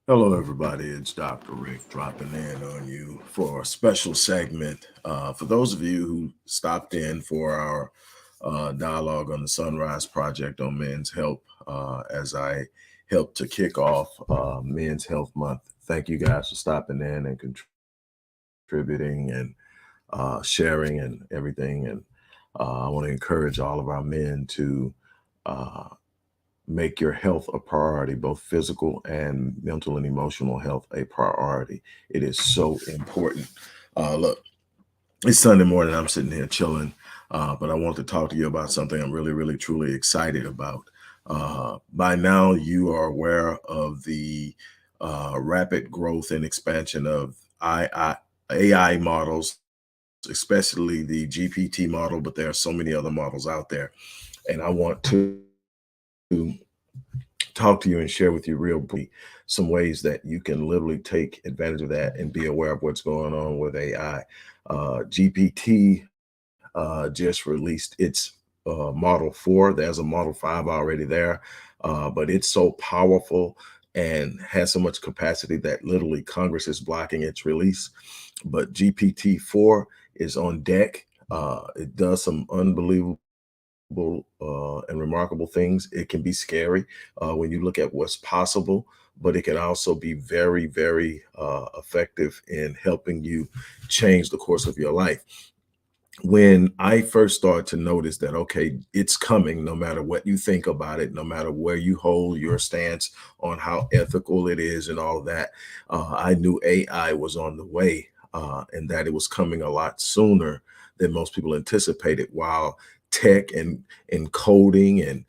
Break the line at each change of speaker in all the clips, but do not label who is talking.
Hello, everybody. It's Dr. Rick dropping in on you for a special segment. For those of you who stopped in for our dialogue on the Sunrise Project on men's health, as I helped to kick off Men's Health Month. Thank you guys for stopping in and contributing and sharing and everything. And I want to encourage all of our men to. Uh, Make your health a priority, both physical and mental and emotional health a priority. It is so important. Look, it's Sunday morning. I'm sitting here chilling, but I want to talk to you about something I'm really, really, truly excited about. By now, you are aware of the rapid growth and expansion of AI models, especially the GPT model, but there are so many other models out there. And I want to talk to you and share with you real briefly some ways that you can literally take advantage of that and be aware of what's going on with AI. GPT just released its Model 4. There's a Model 5 already there, but it's so powerful and has so much capacity that literally Congress is blocking its release. But GPT-4 is on deck. It does some unbelievable and remarkable things. It can be scary when you look at what's possible, but it can also be very, very effective in helping you change the course of your life. When I first started to notice that, okay, it's coming, no matter what you think about it, no matter where you hold your stance on how ethical it is and all of that, I knew AI was on the way and that it was coming a lot sooner than most people anticipated. While tech and coding and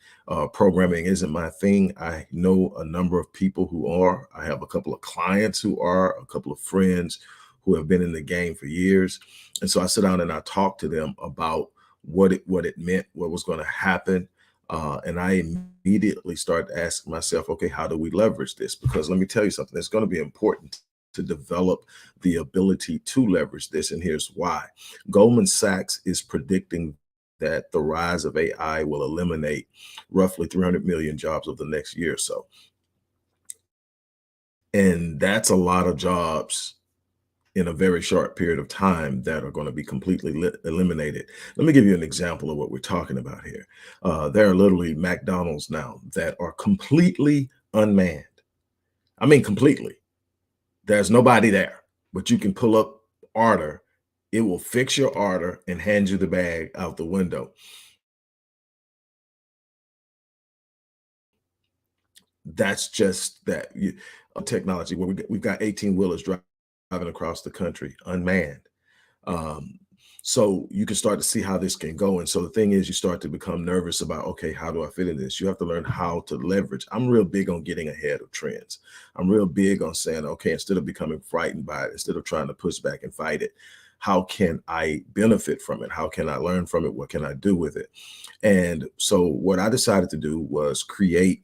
programming isn't my thing, I know a number of people who are. I have a couple of clients who are, a couple of friends who have been in the game for years. And so I sit down and I talk to them about what it meant, what was going to happen. And I immediately start asking myself, okay, how do we leverage this? Because let me tell you something, it's going to be important to develop the ability to leverage this. And here's why. Goldman Sachs is predicting that the rise of AI will eliminate roughly 300 million jobs over the next year or so. And that's a lot of jobs in a very short period of time that are going to be completely eliminated. Let me give you an example of what we're talking about here. There are literally McDonald's now that are completely unmanned. I mean, completely. There's nobody there, but you can pull up order. It will fix your order and hand you the bag out the window. That's just that technology where we've got 18 wheelers driving across the country unmanned. Um, so you can start to see how this can go. And so the thing is, you start to become nervous about, okay, how do I fit in this? You have to learn how to leverage. I'm real big on getting ahead of trends. I'm real big on saying, okay, instead of becoming frightened by it, instead of trying to push back and fight it, how can I benefit from it? How can I learn from it? What can I do with it? And so what I decided to do was create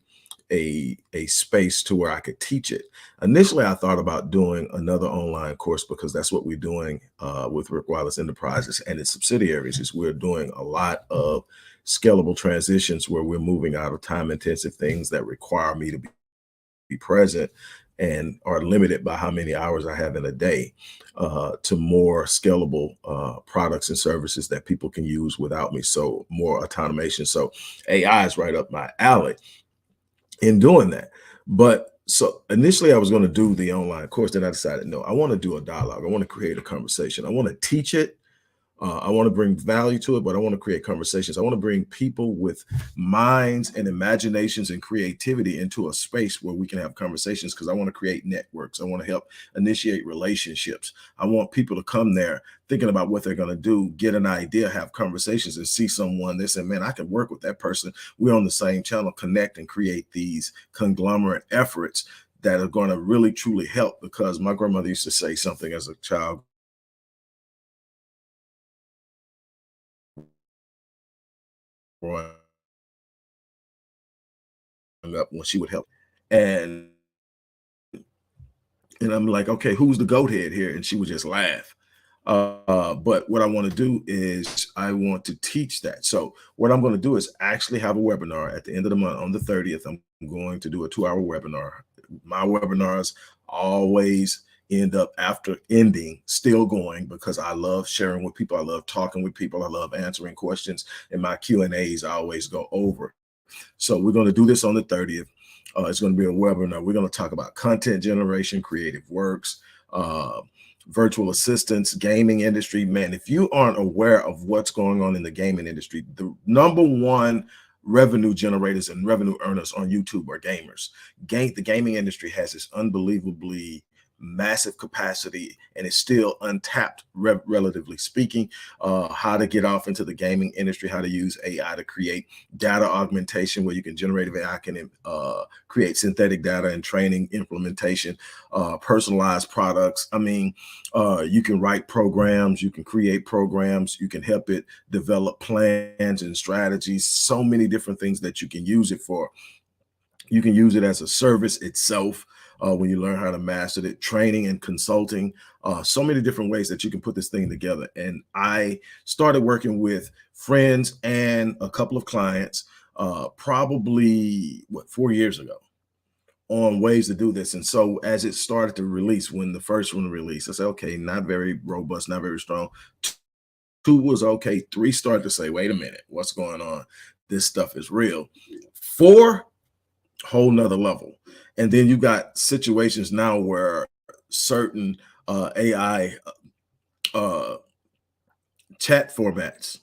a space to where I could teach it. Initially, I thought about doing another online course because that's what we're doing with Rick Wallace Enterprises and its subsidiaries. Is we're doing a lot of scalable transitions where we're moving out of time-intensive things that require me to be present and are limited by how many hours I have in a day to more scalable products and services that people can use without me. So more automation. So AI is right up my alley in doing that. But so initially I was going to do the online course. Then I decided, no, I want to do a dialogue. I want to create a conversation. I want to teach it. I want to bring value to it, but I want to create conversations. I want to bring people with minds and imaginations and creativity into a space where we can have conversations because I want to create networks. I want to help initiate relationships. I want people to come there thinking about what they're going to do, get an idea, have conversations and see someone. They say, man, I can work with that person. We're on the same channel, connect and create these conglomerate efforts that are going to really, truly help. Because my grandmother used to say something as a child growing up when she would help. And I'm like, okay, who's the goat head here? And she would just laugh. But what I want to do is I want to teach that. So what I'm going to do is actually have a webinar at the end of the month on the 30th. I'm going to do a 2-hour webinar My webinars always end up after ending still going, because I love sharing with people. I love talking with people. I love answering questions, and my Q&As always go over. So we're going to do this on the 30th. It's going to be a webinar. We're going to talk about content generation, creative works, uh, virtual assistants, gaming industry. Man, if you aren't aware of what's going on in the gaming industry, the number one revenue generators and revenue earners on YouTube are gamers. The gaming industry has this unbelievably massive capacity, and it's still untapped, relatively speaking. How to get off into the gaming industry, how to use AI to create data augmentation, where you can generate AI can create synthetic data and training implementation, personalized products. I mean, you can write programs, you can create programs, you can help it develop plans and strategies, so many different things that you can use it for. You can use it as a service itself when you learn how to master it, training and consulting, so many different ways that you can put this thing together. And I started working with friends and a couple of clients probably 4 years ago on ways to do this. And so as it started to release, when the first one released, I said, okay, not very robust, not very strong. 2 was okay. 3 started to say, wait a minute, what's going on? This stuff is real. 4, whole nother level. And then you got situations now where certain AI chat formats,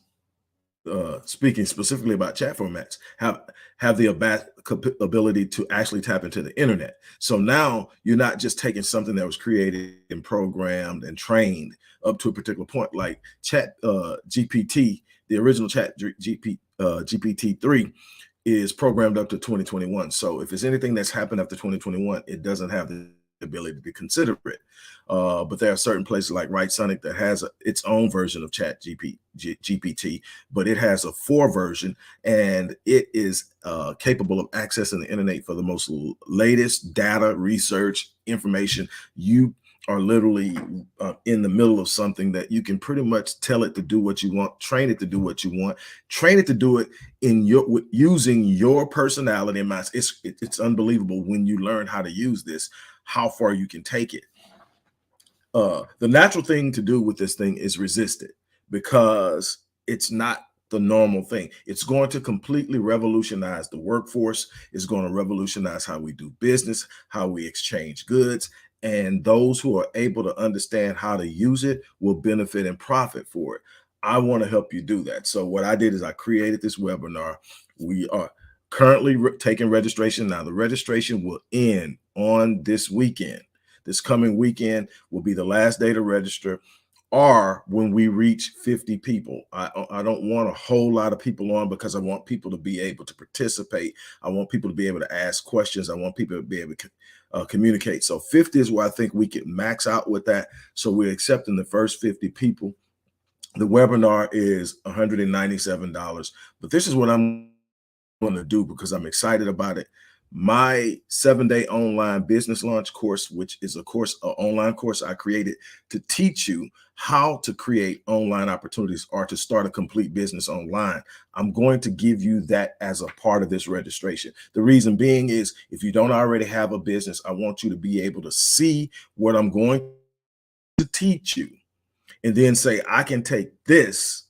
speaking specifically about chat formats, have the ability to actually tap into the internet. So now you're not just taking something that was created and programmed and trained up to a particular point, like chat GPT, the original chat GPT-3 is programmed up to 2021. So if it's anything that's happened after 2021, it doesn't have the ability to consider it. But there are certain places like Right Sonic that has its own version of Chat GPT, but it has a 4 version, and it is capable of accessing the internet for the most latest data, research, information. You are literally in the middle of something that you can pretty much tell it to do what you want, train it to do what you want, train it to do it in using your personality and mind. It's unbelievable when you learn how to use this, how far you can take it. The natural thing to do with this thing is resist it, because it's not the normal thing. It's going to completely revolutionize the workforce. It's going to revolutionize how we do business, how we exchange goods. And those who are able to understand how to use it will benefit and profit for it. I want to help you do that. So what I did is I created this webinar. We are currently taking registration now. The registration will end on this weekend. This coming weekend will be the last day to register, or when we reach 50 people. I don't want a whole lot of people on, because I want people to be able to participate. I want people to be able to ask questions. I want people to be able to communicate. So 50 is where I think we can max out with that. So we're accepting the first 50 people. The webinar is $197, but this is what I'm going to do because I'm excited about it. My 7-day online business launch course, which is an online course I created to teach you how to create online opportunities or to start a complete business online. I'm going to give you that as a part of this registration. The reason being is, if you don't already have a business, I want you to be able to see what I'm going to teach you and then say, I can take this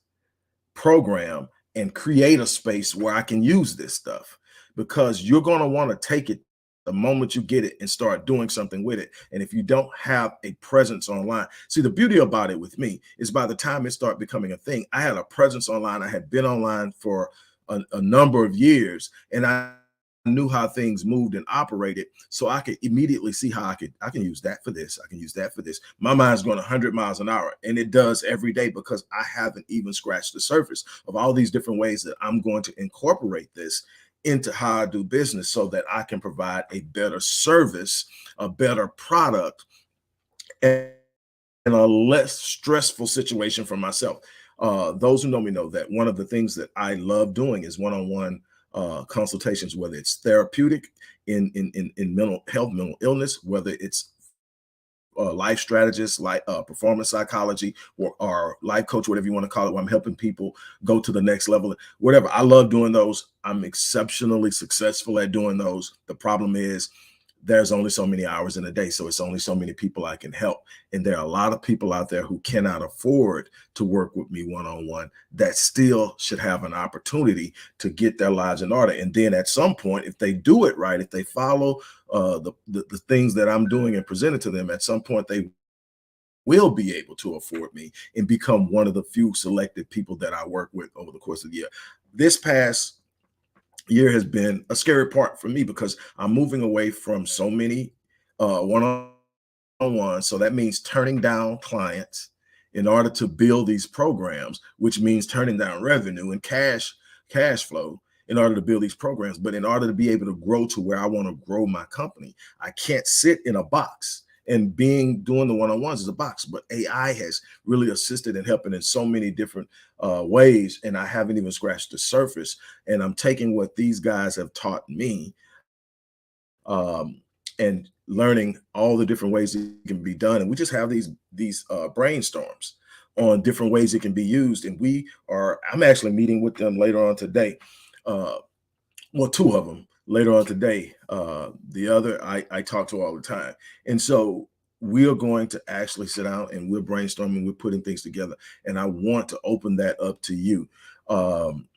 program and create a space where I can use this stuff, because you're going to want to take it the moment you get it and start doing something with it. And if you don't have a presence online, see, the beauty about it with me is by the time it started becoming a thing, I had a presence online. I had been online for a number of years, and I knew how things moved and operated, so I could immediately see how I can use that for this. I can use that for this. My mind's going 100 miles an hour, and it does every day, because I haven't even scratched the surface of all these different ways that I'm going to incorporate this into how I do business, so that I can provide a better service, a better product, and a less stressful situation for myself. Those who know me know that one of the things that I love doing is one-on-one consultations, whether it's therapeutic in mental health, mental illness, whether it's life strategist, like performance psychology, or life coach, whatever you want to call it, where I'm helping people go to the next level, whatever. I love doing those. I'm exceptionally successful at doing those. The problem is there's only so many hours in a day. So it's only so many people I can help. And there are a lot of people out there who cannot afford to work with me one-on-one that still should have an opportunity to get their lives in order. And then at some point, if they do it right, if they follow the things that I'm doing and present it to them, at some point they will be able to afford me and become one of the few selected people that I work with over the course of the year. This past year has been a scary part for me because I'm moving away from so many one-on-one. So that means turning down clients in order to build these programs, which means turning down revenue and cash flow in order to build these programs. But in order to be able to grow to where I want to grow my company, I can't sit in a box. And doing the one-on-ones is a box, but AI has really assisted and helping in so many different ways, and I haven't even scratched the surface. And I'm taking what these guys have taught me, um, and learning all the different ways it can be done. And we just have these brainstorms on different ways it can be used. And I'm actually meeting with them later on today. Uh, well, two of them later on today. The other I talk to all the time. And so we are going to actually sit down and we're brainstorming, we're putting things together. And I want to open that up to you. Um,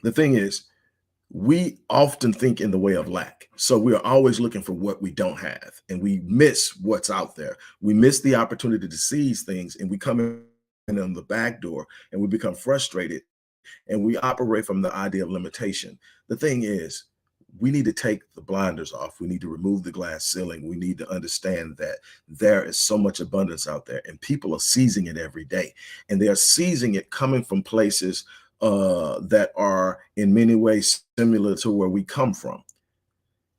the thing is, we often think in the way of lack. So we're always looking for what we don't have, and we miss what's out there. We miss the opportunity to seize things, and we come in on the back door and we become frustrated and we operate from the idea of limitation. The thing is, we need to take the blinders off. We need to remove the glass ceiling. We need to understand that there is so much abundance out there and people are seizing it every day. And they are seizing it coming from places that are in many ways similar to where we come from.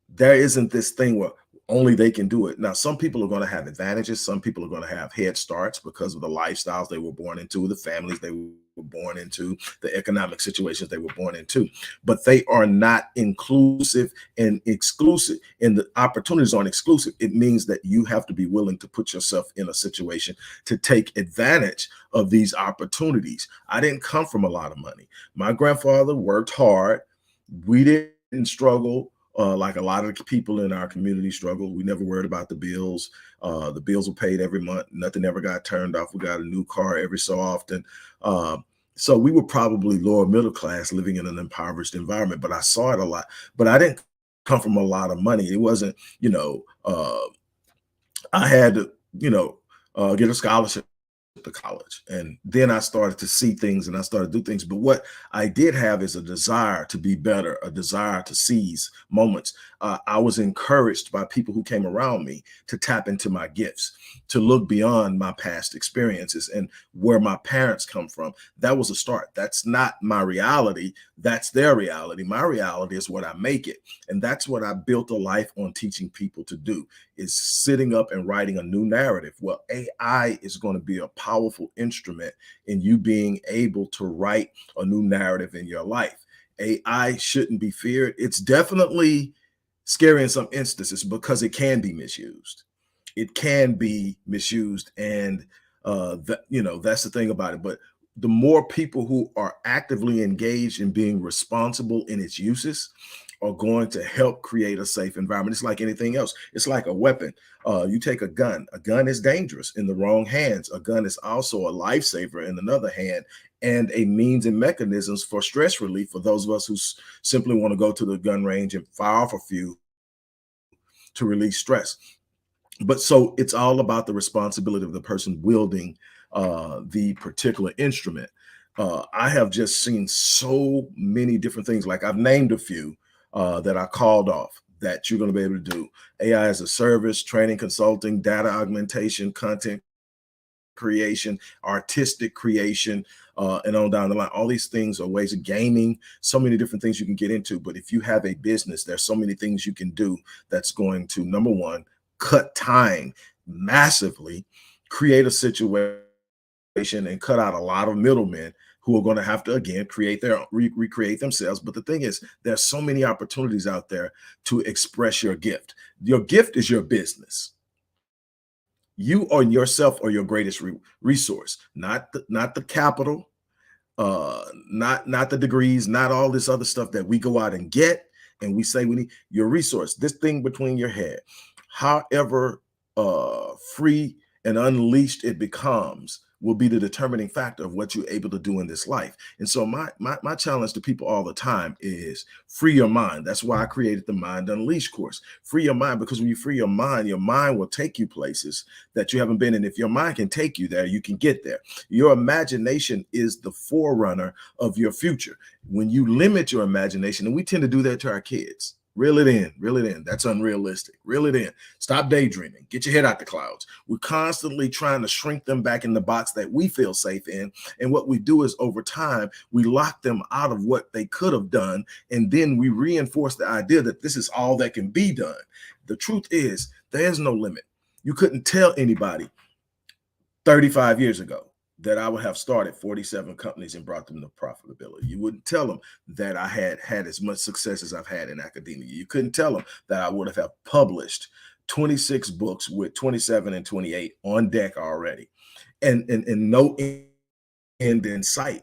There isn't this thing where only they can do it. Now, some people are going to have advantages. Some people are going to have head starts because of the lifestyles they were born into, the families they were born into, the economic situations they were born into. But they are not inclusive and exclusive, and the opportunities aren't exclusive. It means that you have to be willing to put yourself in a situation to take advantage of these opportunities. I didn't come from a lot of money. My grandfather worked hard. We didn't struggle like a lot of the people in our community struggle. We never worried about the bills. The bills were paid every month. Nothing ever got turned off. We got a new car every so often. So we were probably lower middle class living in an impoverished environment, but I saw it a lot. But I didn't come from a lot of money. It wasn't, I had to, get a scholarship to college. And then I started to see things and I started to do things. But what I did have is a desire to be better, a desire to seize moments. I was encouraged by people who came around me to tap into my gifts, to look beyond my past experiences and where my parents come from. That was a start. That's not my reality. That's their reality. My reality is what I make it. And that's what I built a life on teaching people to do, is sitting up and writing a new narrative. Well, AI is going to be a powerful instrument in you being able to write a new narrative in your life. AI shouldn't be feared. It's definitely scary in some instances because it can be misused. It can be misused, and that's the thing about it. But the more people who are actively engaged in being responsible in its uses are going to help create a safe environment. It's like anything else. It's like a weapon. You take a gun. A gun is dangerous in the wrong hands. A gun is also a lifesaver in another hand, and a means and mechanisms for stress relief for those of us who simply want to go to the gun range and fire off a few to release stress. But so it's all about the responsibility of the person wielding the particular instrument. I have just seen so many different things. Like I've named a few that I called off that you're going to be able to do. AI as a service, training, consulting, data augmentation, content creation, artistic creation, and on down the line. All these things are ways of gaming, so many different things you can get into. But if you have a business, there's so many things you can do that's going to, number one, cut time massively, create a situation and cut out a lot of middlemen who are going to have to, again, recreate themselves. But the thing is, there's so many opportunities out there to express your gift. Your gift is your business. You or yourself are your greatest resource, not the capital, not the degrees, not all this other stuff that we go out and get and we say we need your resource, this thing between your head, however free and unleashed it becomes, will be the determining factor of what you're able to do in this life. And so my challenge to people all the time is free your mind. That's why I created the Mind Unleashed course. Free your mind, because when you free your mind will take you places that you haven't been. And if your mind can take you there, you can get there. Your imagination is the forerunner of your future. When you limit your imagination, and we tend to do that to our kids, reel it in, reel it in. That's unrealistic. Reel it in. Stop daydreaming. Get your head out the clouds. We're constantly trying to shrink them back in the box that we feel safe in. And what we do is over time, we lock them out of what they could have done. And then we reinforce the idea that this is all that can be done. The truth is, there's no limit. You couldn't tell anybody 35 years ago that I would have started 47 companies and brought them to profitability. You wouldn't tell them that I had had as much success as I've had in academia. You couldn't tell them that I would have published 26 books with 27 and 28 on deck already, and no end in sight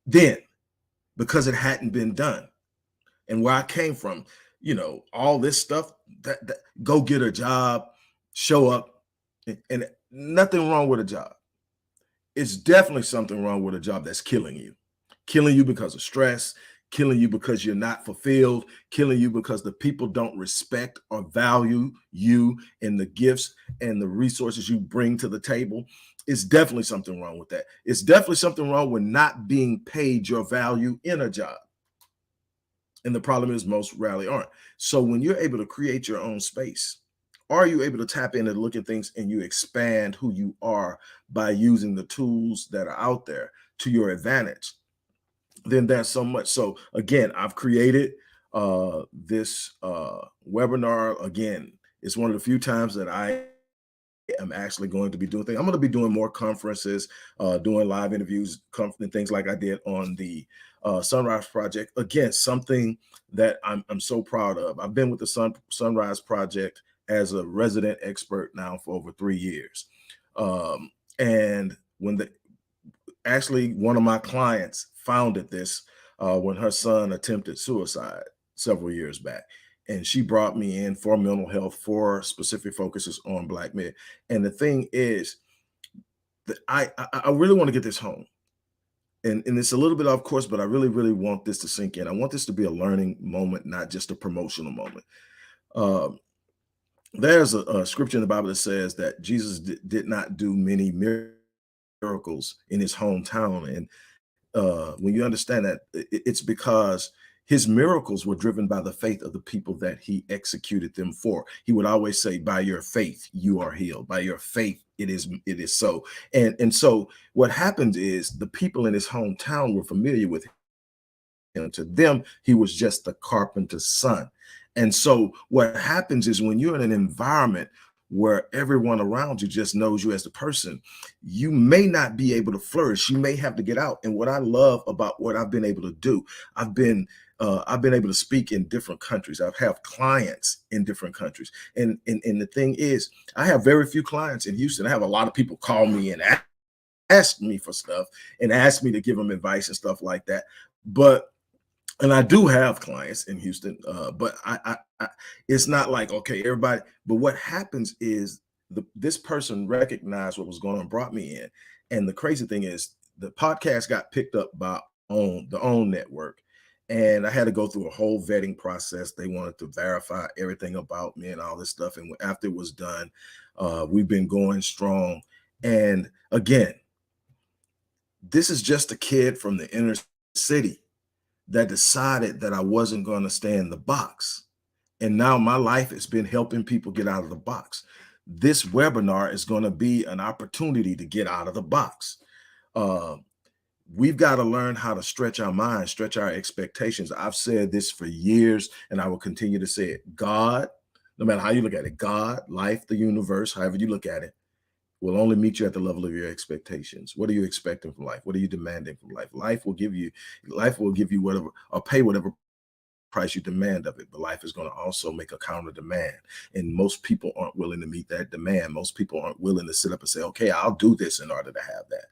then, because it hadn't been done. And where I came from, all this stuff, that go get a job, show up, and nothing wrong with a job. It's definitely something wrong with a job that's killing you because of stress, killing you because you're not fulfilled, killing you because the people don't respect or value you and the gifts and the resources you bring to the table. It's definitely something wrong with that. It's definitely something wrong with not being paid your value in a job. And the problem is most rarely aren't. So when you're able to create your own space, are you able to tap in and look at things and you expand who you are by using the tools that are out there to your advantage? Then there's so much. So again, I've created this webinar. Again, it's one of the few times that I am actually going to be doing things. I'm going to be doing more conferences, doing live interviews, and things like I did on the Sunrise Project. Again, something that I'm so proud of. I've been with the Sunrise Project as a resident expert now for over 3 years. And when actually one of my clients founded this when her son attempted suicide several years back. And she brought me in for mental health, for specific focuses on Black men. And the thing is that I really want to get this home. And it's a little bit off course, but I really, really want this to sink in. I want this to be a learning moment, not just a promotional moment. There's a scripture in the Bible that says that Jesus did not do many miracles in his hometown. And when you understand that, it's because his miracles were driven by the faith of the people that he executed them for. He would always say, by your faith, you are healed. By your faith, it is so. And so what happens is the people in his hometown were familiar with him. To them, he was just the carpenter's son. And so what happens is when you're in an environment where everyone around you just knows you as the person, you may not be able to flourish. You may have to get out. And what I love about what I've been able to do, I've been able to speak in different countries. I've have clients in different countries. And the thing is, I have very few clients in Houston. I have a lot of people call me and ask me for stuff and ask me to give them advice and stuff like that. And I do have clients in Houston, but I it's not like, okay, everybody. But what happens is this person recognized what was going on, brought me in. And the crazy thing is the podcast got picked up by the OWN network. And I had to go through a whole vetting process. They wanted to verify everything about me and all this stuff. And after it was done, we've been going strong. And again, this is just a kid from the inner city that decided that I wasn't going to stay in the box. And now my life has been helping people get out of the box. This webinar is going to be an opportunity to get out of the box. We've got to learn how to stretch our minds, stretch our expectations. I've said this for years, and I will continue to say it. God, no matter how you look at it, God, life, the universe, however you look at it, will only meet you at the level of your expectations. What are you expecting from life? What are you demanding from life? Life will give you whatever, or pay whatever price you demand of it, but life is going to also make a counter demand. And most people aren't willing to meet that demand. Most people aren't willing to sit up and say, okay, I'll do this in order to have that.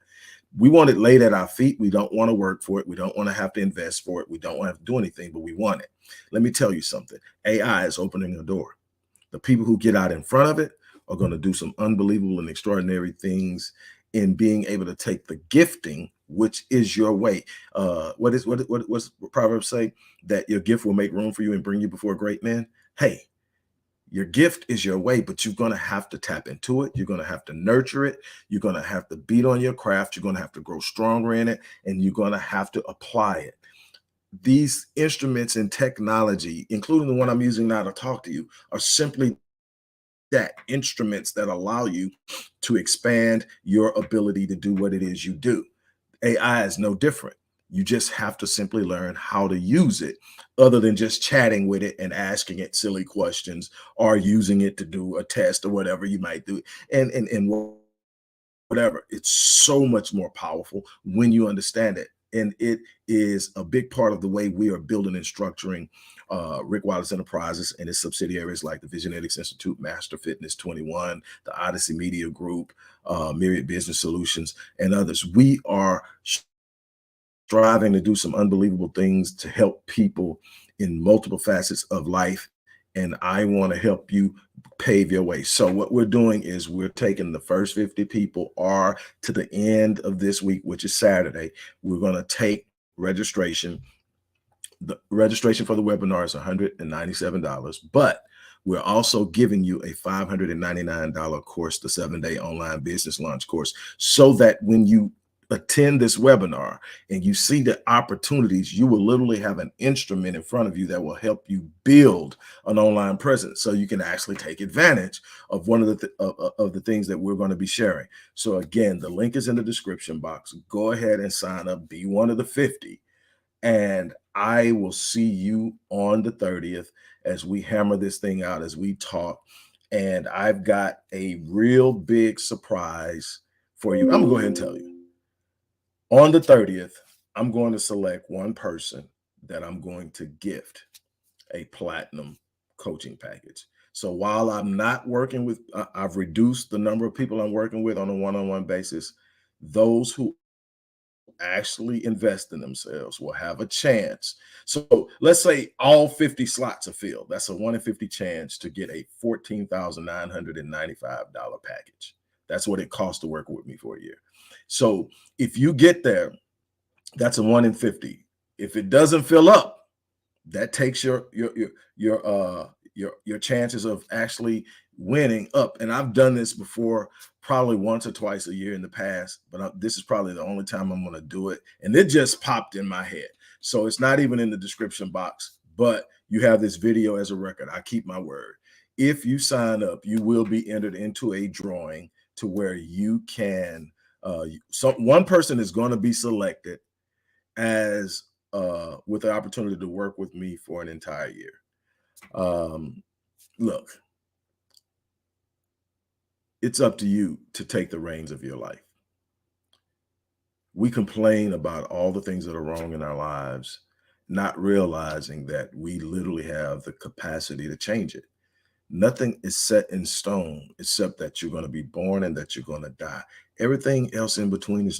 We want it laid at our feet. We don't want to work for it. We don't want to have to invest for it. We don't want to have to do anything, but we want it. Let me tell you something. AI is opening a door. The people who get out in front of it are going to do some unbelievable and extraordinary things in being able to take the gifting, which is your way. What's Proverbs say? That your gift will make room for you and bring you before great men. Hey, your gift is your way, but you're going to have to tap into it. You're going to have to nurture it. You're going to have to beat on your craft. You're going to have to grow stronger in it, and you're going to have to apply it. These instruments and technology, including the one I'm using now to talk to you, are simply that, instruments that allow you to expand your ability to do what it is you do. AI is no different. You just have to simply learn how to use it, other than just chatting with it and asking it silly questions or using it to do a test or whatever you might do. And whatever. It's so much more powerful when you understand it. And it is a big part of the way we are building and structuring Rick Wallace Enterprises and its subsidiaries like the Visionetics Institute, Master Fitness 21, the Odyssey Media Group, Myriad Business Solutions, and others. We are striving to do some unbelievable things to help people in multiple facets of life. And I want to help you pave your way. So what we're doing is we're taking the first 50 people, or to the end of this week, which is Saturday, we're going to take registration. The registration for the webinar is $197, but we're also giving you a $599 course, the 7-day online business launch course, so that when you attend this webinar and you see the opportunities, you will literally have an instrument in front of you that will help you build an online presence, so you can actually take advantage of one of the things that we're going to be sharing. So again, the link is in the description box. Go ahead and sign up, be one of the 50, and I will see you on the 30th as we hammer this thing out, as we talk. And I've got a real big surprise for you. I'm gonna go ahead and tell you. On the 30th, I'm going to select one person that I'm going to gift a platinum coaching package. So while I'm not working with, I've reduced the number of people I'm working with on a one-on-one basis. Those who actually invest in themselves will have a chance. So let's say all 50 slots are filled. That's a 1 in 50 chance to get a $14,995 package. That's what it costs to work with me for a year. So if you get there, that's a 1 in 50. If it doesn't fill up, that takes your chances of actually winning up. And I've done this before, probably once or twice a year in the past, but this is probably the only time I'm going to do it. And it just popped in my head. So it's not even in the description box, but you have this video as a record. I keep my word. If you sign up, you will be entered into a drawing to where you can, one person is going to be selected as with the opportunity to work with me for an entire year. Look, it's up to you to take the reins of your life. We complain about all the things that are wrong in our lives, not realizing that we literally have the capacity to change it. Nothing is set in stone except that you're going to be born and that you're going to die. Everything else in between is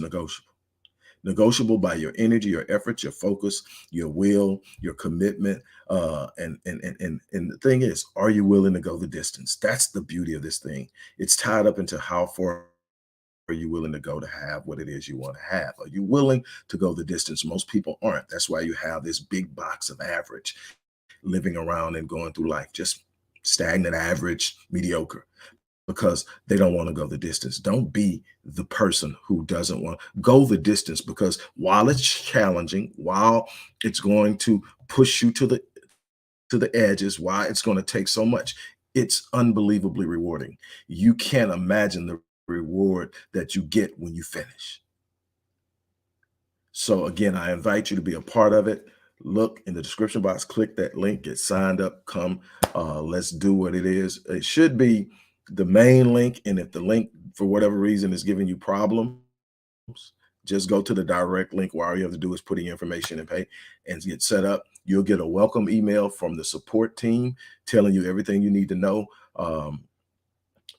negotiable by your energy, your efforts, your focus, your will, your commitment. And the thing is, are you willing to go the distance? That's the beauty of this thing. It's tied up into how far are you willing to go to have what it is you want to have? Are you willing to go the distance? Most people aren't. That's why you have this big box of average living around and going through life, just stagnant, average, mediocre, because they don't want to go the distance. Don't be the person who doesn't want to go the distance, because while it's challenging, while it's going to push you to the edges, while it's going to take so much, it's unbelievably rewarding. You can't imagine the reward that you get when you finish. So again, I invite you to be a part of it. Look in the description box, click that link, get signed up, come, let's do what it is. It should be the main link. And if the link, for whatever reason, is giving you problems, just go to the direct link where all you have to do is put in your information and pay and get set up. You'll get a welcome email from the support team telling you everything you need to know.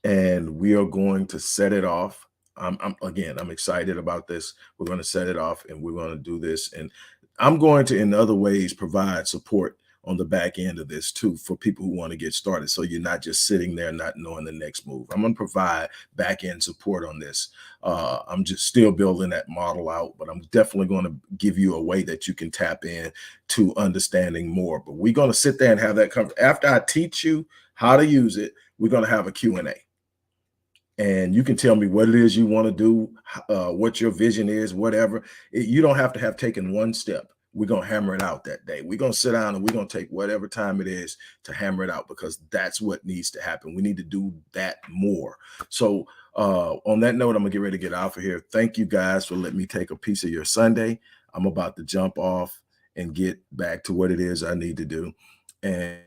And we are going to set it off. I'm excited about this. We're going to set it off and we're going to do this. And I'm going to, in other ways, provide support on the back end of this too for people who want to get started. So you're not just sitting there not knowing the next move. I'm going to provide back end support on this. I'm just still building that model out, but I'm definitely going to give you a way that you can tap in to understanding more. But we're going to sit there and have that conversation. After I teach you how to use it, we're going to have a Q&A. And you can tell me what it is you want to do, what your vision is, whatever. You don't have to have taken one step. We're going to hammer it out that day. We're going to sit down and we're going to take whatever time it is to hammer it out, because that's what needs to happen. We need to do that more. So on that note, I'm going to get ready to get out of here. Thank you guys for letting me take a piece of your Sunday. I'm about to jump off and get back to what it is I need to do. And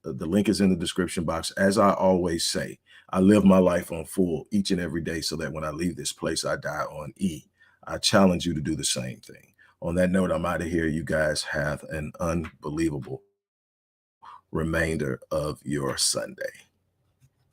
the link is in the description box. As I always say, I live my life on full each and every day so that when I leave this place, I die on E. I challenge you to do the same thing. On that note, I'm out of here. You guys have an unbelievable remainder of your Sunday.